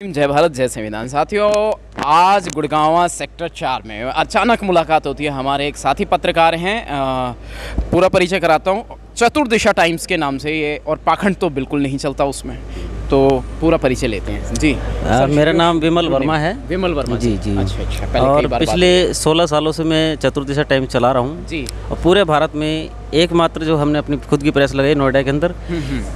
जय भारत जय संविधान। साथियों, आज गुड़गांव सेक्टर 4 में अचानक मुलाकात होती है। हमारे एक साथी पत्रकार हैं, पूरा परिचय कराता हूँ। चतुर्दिशा टाइम्स के नाम से ये, और पाखंड तो बिल्कुल नहीं चलता उसमें, तो पूरा परिचय लेते हैं जी। मेरा नाम विमल वर्मा है। विमल वर्मा जी जी। अच्छा। और पिछले 16 सालों से मैं चतुर्दिशा टाइम्स चला रहा हूँ जी। और पूरे भारत में एकमात्र जो हमने अपनी खुद की प्रेस लगाई नोएडा के अंदर,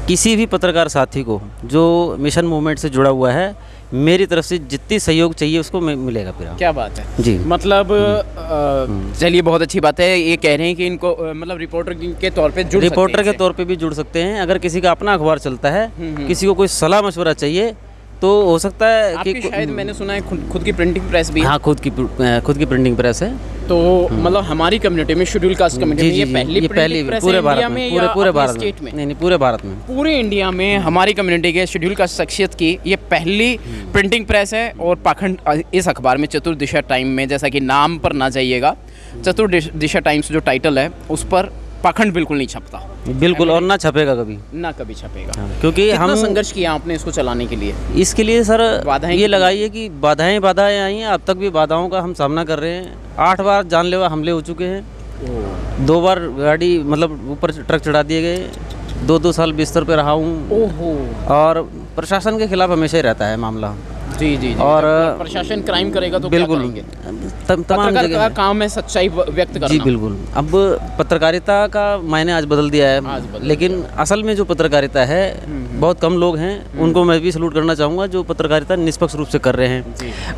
किसी भी पत्रकार साथी को जो मिशन मूवमेंट से जुड़ा हुआ है, मेरी तरफ से जितनी सहयोग चाहिए उसको मिलेगा। फिर क्या बात है जी। मतलब चलिए, बहुत अच्छी बात है। ये कह रहे हैं कि इनको मतलब रिपोर्टर के तौर पे जुड़ रिपोर्टर के तौर पे भी जुड़ सकते हैं। अगर किसी का अपना अखबार चलता है, किसी को कोई सलाह मशवरा चाहिए, तो हो सकता है कि शायद मैंने सुना है खुद की प्रिंटिंग प्रेस भी है। हाँ, खुद की प्रिंटिंग प्रेस है। तो मतलब हमारी कम्युनिटी में, शेड्यूल कास्ट कम्युनिटी में ये पहली प्रेस पूरे भारत इंडिया में, पूरे भारत स्टेट में? नहीं, पूरे भारत में, पूरे इंडिया में हमारी कम्युनिटी के शेड्यूल कास्ट शख्सियत की ये पहली प्रिंटिंग प्रेस है। और पाखंड इस अखबार में, चतुर्दिशा टाइम में, जैसा कि नाम पर ना जाइएगा, चतुर्दिशा टाइम्स जो टाइटल है उस पर पाखंड बिल्कुल नहीं छपता, बिल्कुल, और ना छपेगा कभी, ना कभी छपेगा। हाँ, क्योंकि हम संघर्ष किया आपने इसको चलाने के लिए। इसके लिए सर बाधाएं ये लगाइए कि बाधाएं आई हैं। अब तक भी बाधाओं का हम सामना कर रहे हैं। 8 बार जानलेवा हमले हो चुके हैं। 2 बार गाड़ी मतलब ऊपर ट्रक चढ़ा दिए गए। 2 साल बिस्तर पे रहा हूँ। और प्रशासन के खिलाफ हमेशा ही रहता है मामला। जी। और प्रशासन क्राइम करेगा तो बिल्कुल तमाम पत्रकार का काम है सच्चाई व्यक्त करना। जी बिल्कुल। अब पत्रकारिता का मायने आज बदल दिया है, लेकिन असल में जो पत्रकारिता है, बहुत कम लोग हैं। उनको मैं भी सलूट करना चाहूँगा जो पत्रकारिता निष्पक्ष रूप से कर रहे हैं।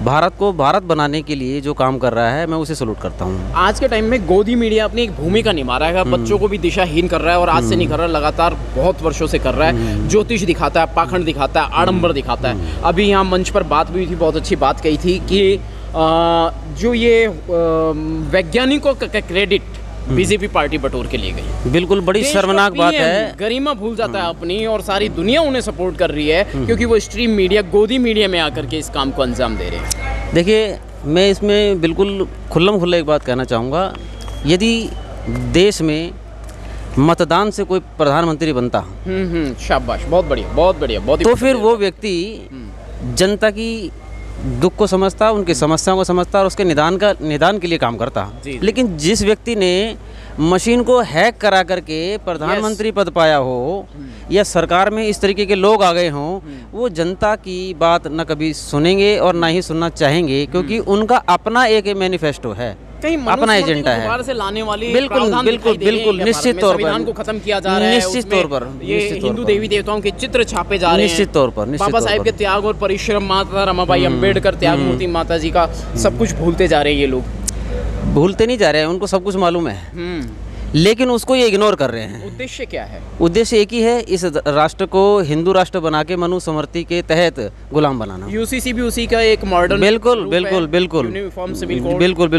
भारत को भारत बनाने के लिए जो काम कर रहा है, मैं उसे सलूट करता हूँ। आज के टाइम में गोदी मीडिया अपनी एक भूमिका निभा रहा है, बच्चों को भी दिशाहीन कर रहा है। और आज से नहीं कर रहा, लगातार बहुत वर्षों से कर रहा है। ज्योतिष दिखाता है, पाखंड दिखाता है, आडंबर दिखाता है। अभी यहाँ मंच पर बात भी हुई थी, बहुत अच्छी बात कही थी कि जो ये वैज्ञानिकों का क्रेडिट बीजेपी पार्टी बटोर के लिए गई। बिल्कुल बड़ी शर्मनाक बात है। गरिमा भूल जाता है अपनी, और सारी दुनिया उन्हें सपोर्ट कर रही है क्योंकि वो स्ट्रीम मीडिया, गोदी मीडिया में आकर के इस काम को अंजाम दे रहे हैं। देखिए, मैं इसमें बिल्कुल खुल्लम खुल्ला एक बात कहना चाहूँगा। यदि देश में मतदान से कोई प्रधानमंत्री बनता, शाबाश, बहुत बढ़िया, बहुत बढ़िया, बहुत। तो फिर वो व्यक्ति जनता की दुख को समझता, उनकी समस्याओं को समझता और उसके निदान के लिए काम करता। लेकिन जिस व्यक्ति ने मशीन को हैक करा करके प्रधानमंत्री पद पाया हो, या सरकार में इस तरीके के लोग आ गए हों, वो जनता की बात न कभी सुनेंगे और ना ही सुनना चाहेंगे, क्योंकि उनका अपना एक मैनिफेस्टो है, अपना एजेंडा है। से लाने वाली बिल्कुल निश्चित तौर पर को खत्म किया जा रहा है। निश्चित तौर पर ये हिंदू देवी देवताओं के चित्र छापे जा रहे हैं। निश्चित तौर पर बाबा साहेब के त्याग और परिश्रम, माता रमाबाई अम्बेडकर, त्याग मूर्ति माता जी का सब कुछ भूलते जा रहे हैं। ये लोग भूलते नहीं जा रहे हैं, उनको सब कुछ मालूम है, लेकिन उसको ये इग्नोर कर रहे हैं। उद्देश्य क्या है? उद्देश्य एक ही है, इस राष्ट्र को हिंदू राष्ट्र बना के मनुस्मृति के तहत गुलाम बनाना। यूसीसी भी उसी का एक मॉडर्न, बिल्कुल,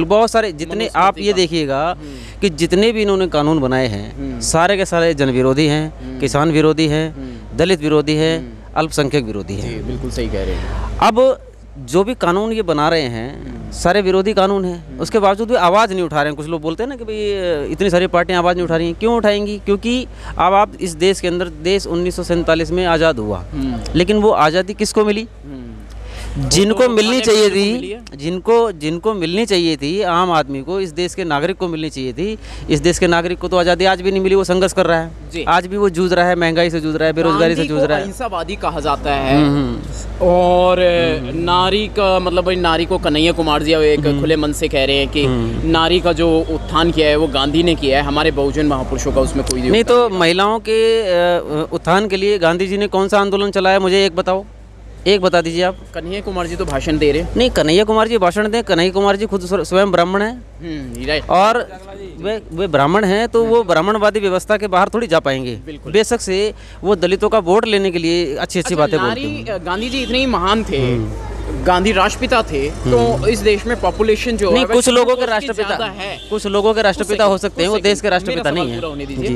बहुत सारे, जितने आप ये देखिएगा कि जितने भी इन्होंने कानून बनाए हैं, सारे के सारे जन विरोधी हैं, किसान विरोधी हैं, दलित विरोधी हैं, अल्पसंख्यक विरोधी हैं। बिल्कुल सही कह रहे हैं। अब जो भी कानून ये बना रहे हैं, सारे विरोधी कानून हैं, उसके बावजूद भी आवाज़ नहीं उठा रहे हैं। कुछ लोग बोलते हैं ना कि भाई इतनी सारी पार्टियां आवाज़ नहीं उठा रही हैं। क्यों उठाएंगी? क्योंकि अब आप इस देश के अंदर, देश 1947 में आज़ाद हुआ, लेकिन वो आज़ादी किसको मिली? जिनको मिलनी चाहिए थी, जिनको मिलनी चाहिए थी, आम आदमी को, इस देश के नागरिक को मिलनी चाहिए थी। इस देश के नागरिक को तो आज़ादी आज भी नहीं मिली। वो संघर्ष कर रहा है, आज भी वो जूझ रहा है, महंगाई से जूझ रहा है, बेरोजगारी से जूझ रहा है। अहिंसावादी कहा जाता है। और नारी का मतलब, नारी को कन्हैया कुमार जी एक खुले मन से कह रहे हैं कि नारी का जो उत्थान किया है वो गांधी ने किया है, हमारे बहुजन महापुरुषों का उसमें कोई नहीं। तो महिलाओं के उत्थान के लिए गांधी जी ने कौन सा आंदोलन चलाया, मुझे एक बताओ, एक बता दीजिए आप। कन्हैया कुमार जी तो भाषण दे रहे हैं। नहीं, कन्हैया कुमार जी भाषण दें, कन्हैया कुमार जी खुद स्वयं ब्राह्मण हैं, और वे ब्राह्मण हैं, तो वो ब्राह्मणवादी व्यवस्था के बाहर थोड़ी जा पाएंगे। बेशक से वो दलितों का वोट लेने के लिए अच्छी बातें बोलते हैं। गांधी जी इतने ही महान थे, गांधी राष्ट्रपिता थे, तो इस देश में पॉपुलेशन जो नहीं, कुछ लोगों के राष्ट्रपिता है, कुछ लोगों के राष्ट्रपिता हो सकते हैं, वो देश के राष्ट्रपिता नहीं है।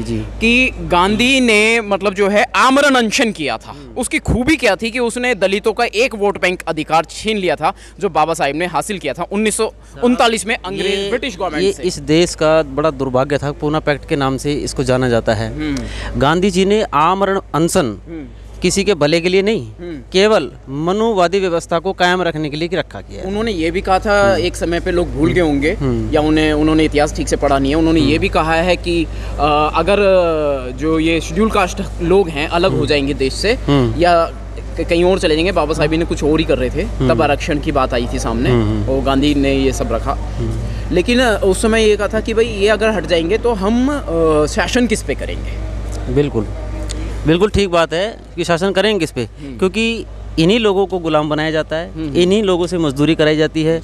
जी। कि गांधी ने मतलब जो है आमरण अनशन किया था, उसकी खूबी क्या थी कि उसने दलितों का एक वोट बैंक अधिकार छीन लिया था, जो बाबा साहेब ने हासिल किया था 1939 में अंग्रेज ब्रिटिश गवर्नमेंट से। इस देश का बड़ा दुर्भाग्य था, पूना पैक्ट के नाम से इसको जाना जाता है। गांधी जी ने आमरण अनशन किसी के भले के लिए नहीं, केवल मनुवादी व्यवस्था को कायम रखने के लिए रखा गया है। उन्होंने ये भी कहा था, एक समय पे लोग भूल गए होंगे या उन्होंने इतिहास ठीक से पढ़ा नहीं है, उन्होंने ये भी कहा है कि अगर जो ये शेड्यूल कास्ट लोग हैं अलग हो जाएंगे देश से या कहीं और चले जाएंगे, बाबा साहब ने कुछ और ही कर रहे थे, तब आरक्षण की बात आई थी सामने और गांधी ने ये सब रखा। लेकिन उस समय ये कहा था कि भाई ये अगर हट जाएंगे तो हम शासन किस पे करेंगे। बिल्कुल बिल्कुल ठीक बात है कि शासन करेंगे किस पे, क्योंकि इन्हीं लोगों को गुलाम बनाया जाता है, इन्हीं लोगों से मजदूरी कराई जाती है।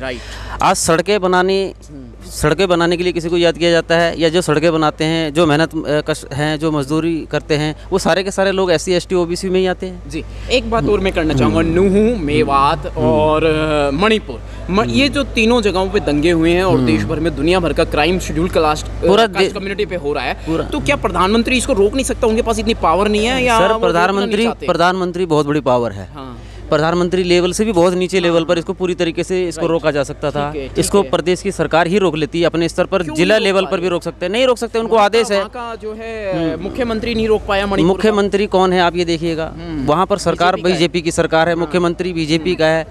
आज सड़कें बनाने के लिए किसी को याद किया जाता है, या जो सड़कें बनाते हैं, जो मेहनत कश हैं, जो मजदूरी करते हैं, वो सारे के सारे लोग SC ST OBC में ही आते हैं। जी, एक बात और मैं करना चाहूँगा, नूहू, मेवात और मणिपुर, ये जो तीनों जगहों पे दंगे हुए हैं और देश भर में दुनिया भर का क्राइम शेड्यूल कास्ट कम्युनिटी पे हो रहा है, तो क्या प्रधानमंत्री इसको रोक नहीं सकता? उनके पास इतनी पावर नहीं है या सर? प्रधानमंत्री बहुत बड़ी पावर है। प्रधानमंत्री लेवल से भी बहुत नीचे लेवल पर इसको पूरी तरीके से इसको रोका जा सकता था। इसको प्रदेश की सरकार ही रोक लेती है, अपने स्तर पर जिला लेवल पर भी रोक सकते हैं। नहीं रोक सकते, उनको आदेश है। का जो है मुख्यमंत्री नहीं रोक पाया मणिपुर। मुख्यमंत्री कौन है आप ये देखिएगा, वहाँ पर सरकार बीजेपी की सरकार है, मुख्यमंत्री बीजेपी का है।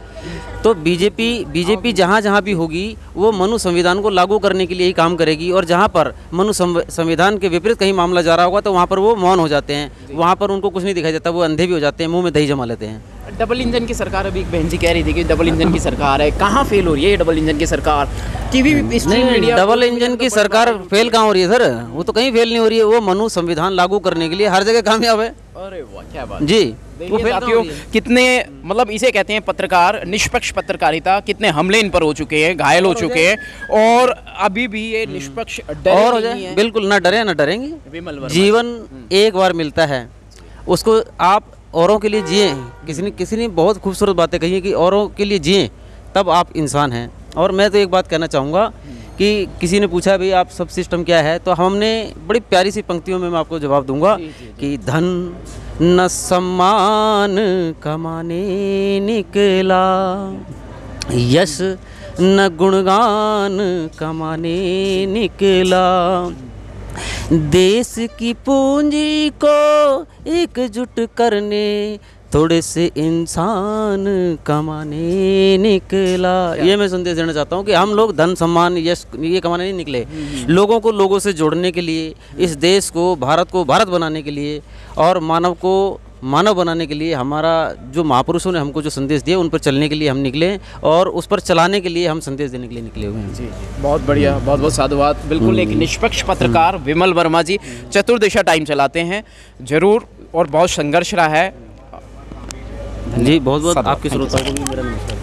तो बीजेपी जहाँ जहाँ भी होगी वो मनु संविधान को लागू करने के लिए ही काम करेगी, और जहाँ पर मनु संविधान के विपरीत कहीं मामला जा रहा होगा तो वहाँ पर वो मौन हो जाते हैं, वहाँ पर उनको कुछ नहीं दिखाई देता, वो अंधे भी हो जाते हैं, मुंह में दही जमा लेते हैं। डबल इंजन की सरकार, अभी एक बहन जी कह रही थी कि डबल इंजन की सरकार है, कहाँ फेल हो रही है डबल इंजन की सरकार? डबल इंजन की सरकार फेल कहाँ हो रही है सर? वो तो कहीं फेल नहीं हो रही है, वो मनु संविधान लागू करने के लिए हर जगह कामयाब है। अरे वाह, क्या बात जी। वो साथियों, कितने मतलब इसे कहते हैं पत्रकार, निष्पक्ष पत्रकारिता, कितने हमले इन पर हो चुके हैं, घायल हो चुके हैं, और अभी भी ये निष्पक्ष और हो जाए। बिल्कुल, ना डरे ना डरेंगे। जीवन एक बार मिलता है, उसको आप औरों के लिए जिए। किसी ने बहुत खूबसूरत बातें कही है कि औरों के लिए जिए, तब आप इंसान हैं। और मैं तो एक बात कहना चाहूँगा कि किसी ने पूछा भाई आप सब सिस्टम क्या है, तो हमने बड़ी प्यारी सी पंक्तियों में मैं आपको जवाब दूंगा कि धन न सम्मान कमाने निकला, यश न गुणगान कमाने निकला, देश की पूंजी को एकजुट करने थोड़े से इंसान कमाने निकला। ये मैं संदेश देना चाहता हूँ कि हम लोग धन सम्मान यश ये कमाने नहीं निकले, लोगों को लोगों से जोड़ने के लिए, इस देश को भारत बनाने के लिए और मानव को मानव बनाने के लिए, हमारा जो महापुरुषों ने हमको जो संदेश दिए उन पर चलने के लिए हम निकले, और उस पर चलाने के लिए हम संदेश देने के लिए निकले हुए हैं। जी, बहुत बढ़िया, बहुत बहुत साधुवाद। बिल्कुल एक निष्पक्ष पत्रकार विमल वर्मा जी चतुर्दिशा टाइम चलाते हैं, जरूर, और बहुत संघर्ष रहा है जी। बहुत बहुत आपके श्रोताओं को भी मेरा नमस्कार।